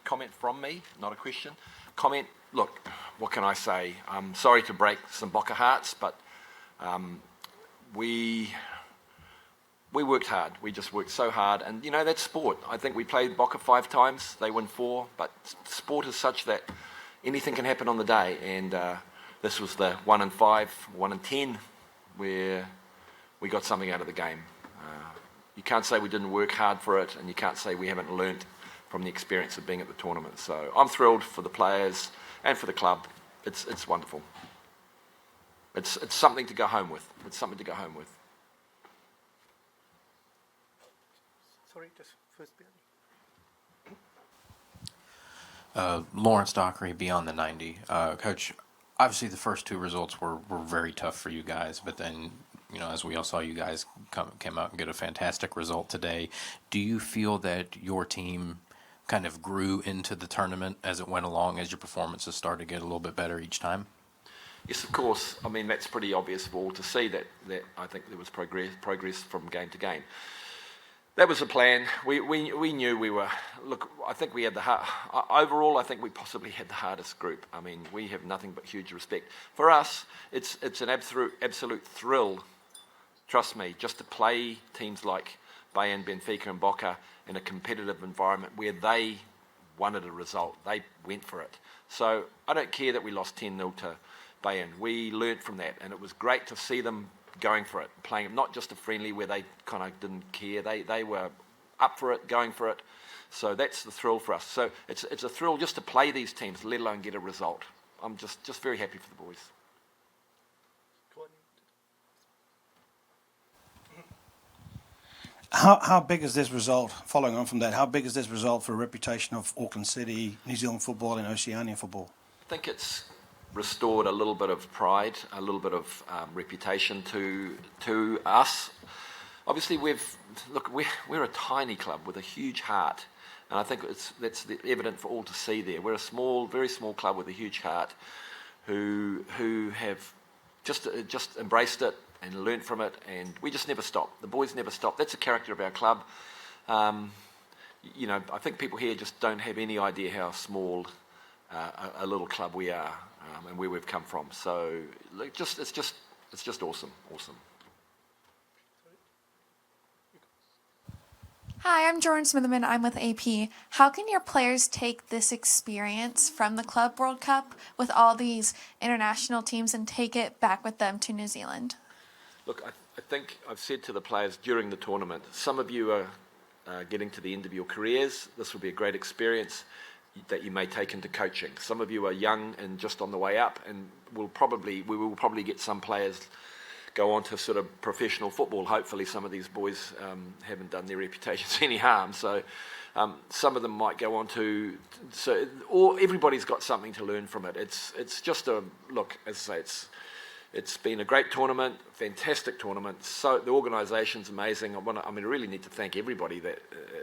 Comment from me, not a question. Comment, look, what can I say? I'm sorry to break some Boca hearts, but we worked hard. We just worked so hard, and that's sport. I think we played Boca 5 times, they win 4, but sport is such that anything can happen on the day, and this was the 1 in 5, 1 in 10, where we got something out of the game. You can't say we didn't work hard for it, and you can't say we haven't learnt from the experience of being at the tournament. So I'm thrilled for the players and for the club. It's wonderful. It's something to go home with. It's something to go home with. Sorry, just first bit. Lawrence Dockery, Beyond the 90. Coach, obviously the first 2 results were very tough for you guys, but then, as we all saw, you guys came out and get a fantastic result today. Do you feel that your team kind of grew into the tournament as it went along, as your performances started to get a little bit better each time? Yes, of course. I mean, that's pretty obvious for all to see that I think there was progress from game to game. That was the plan. We knew we were. Look, I think we had overall. I think we possibly had the hardest group. I mean, we have nothing but huge respect for us. It's an absolute thrill. Trust me, just to play teams like Bayern, Benfica, and Boca in a competitive environment where they wanted a result. They went for it. So I don't care that we lost 10-0 to Bayern. We learnt from that, and it was great to see them going for it, playing not just a friendly where they kind of didn't care. They were up for it, going for it. So that's the thrill for us. So it's a thrill just to play these teams, let alone get a result. I'm just very happy for the boys. How big is this result, following on from that, how big is this result for the reputation of Auckland City, New Zealand football and Oceania football? I think it's restored a little bit of pride, a little bit of reputation to us. Obviously, we're a tiny club with a huge heart, and I think that's evident for all to see there. We're a very small club with a huge heart, who have just embraced it and learnt from it, and we just never stop. The boys never stop. That's the character of our club. I think people here just don't have any idea how small a little club we are, and where we've come from. So it's just awesome. Hi, I'm Jordan Smitherman. I'm with AP. How can your players take this experience from the Club World Cup with all these international teams and take it back with them to New Zealand? Look, I think I've said to the players during the tournament, some of you are getting to the end of your careers. This will be a great experience that you may take into coaching. Some of you are young and just on the way up, and we will probably get some players go on to sort of professional football. Hopefully some of these boys haven't done their reputations any harm. So some of them might go on to... everybody's got something to learn from it. It's just look, as I say, it's been a great tournament, fantastic tournament. So the organisation's amazing. I really need to thank everybody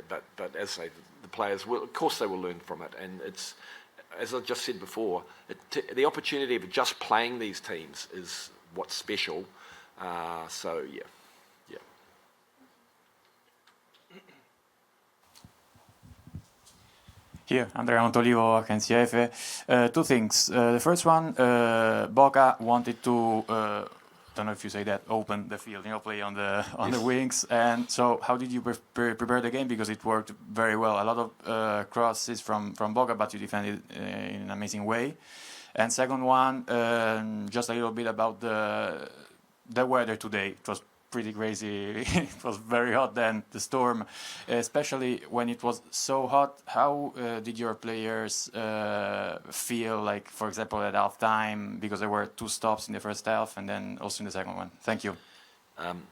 but as I say, the players will, of course, they will learn from it. And it's, as I just said before, the opportunity of just playing these teams is what's special. So yeah. Here, Andrea Montolivo, Agencia F. 2 things. The first one, Boca wanted to, don't know if you say that, open the field, play on the wings. And so how did you prepare the game? Because it worked very well. A lot of crosses from Boca, but you defended in an amazing way. And second one, just a little bit about the weather today. It was pretty crazy. It was very hot then, the storm, especially when it was so hot. How did your players feel, like, for example, at halftime, because there were 2 stops in the first half and then also in the second one? Thank you.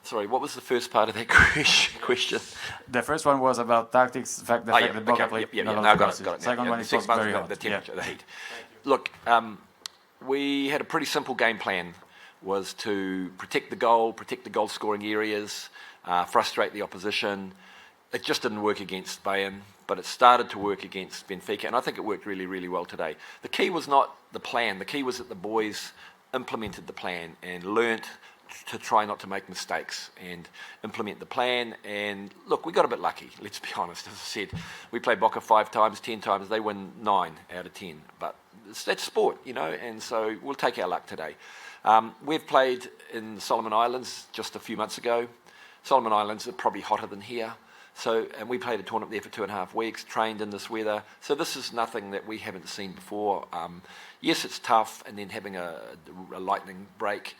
Sorry, what was the first part of that question? The first one was about tactics, the fact that Boca played a lot of crosses. Got it. Second one, it was very hot. The temperature, the heat. Look, we had a pretty simple game plan. Was to protect the goal scoring areas, frustrate the opposition. It just didn't work against Bayern, but it started to work against Benfica, and I think it worked really, really well today. The key was not the plan. The key was that the boys implemented the plan and learnt to try not to make mistakes and implement the plan. And look, we got a bit lucky, let's be honest. As I said, we played Boca 5 times, 10 times, they win 9 out of 10. But that's sport, you know, and so we'll take our luck today. We've played in Solomon Islands just a few months ago. Solomon Islands are probably hotter than here. So, and we played a tournament there for 2.5 weeks, trained in this weather. So this is nothing that we haven't seen before. Yes, it's tough, and then having a lightning break.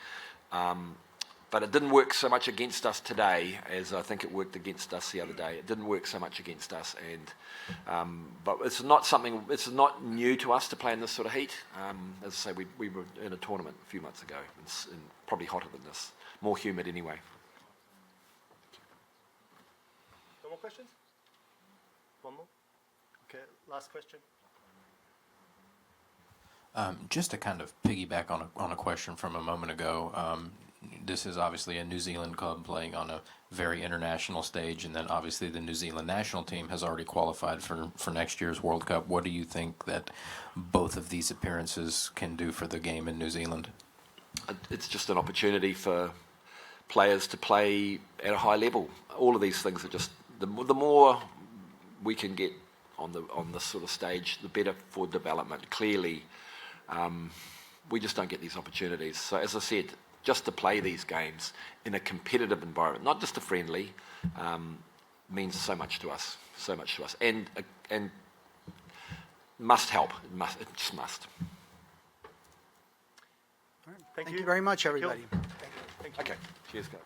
But it didn't work so much against us today as I think it worked against us the other day. It didn't work so much against us, and but it's not new to us to play in this sort of heat. As I say, we were in a tournament a few months ago, and probably hotter than this, more humid anyway. No more questions? One more? Okay, last question. Just to kind of piggyback on a question from a moment ago, this is obviously a New Zealand club playing on a very international stage, and then obviously the New Zealand national team has already qualified for next year's World Cup. What do you think that both of these appearances can do for the game in New Zealand? It's just an opportunity for players to play at a high level. All of these things are just the more we can get on this sort of stage, the better for development. Clearly, we just don't get these opportunities. So as I said, just to play these games in a competitive environment, not just a friendly, means so much to us, and must help. It just must. Thank Thank you very much, Thank you. everybody. Thank you. Okay, cheers, guys.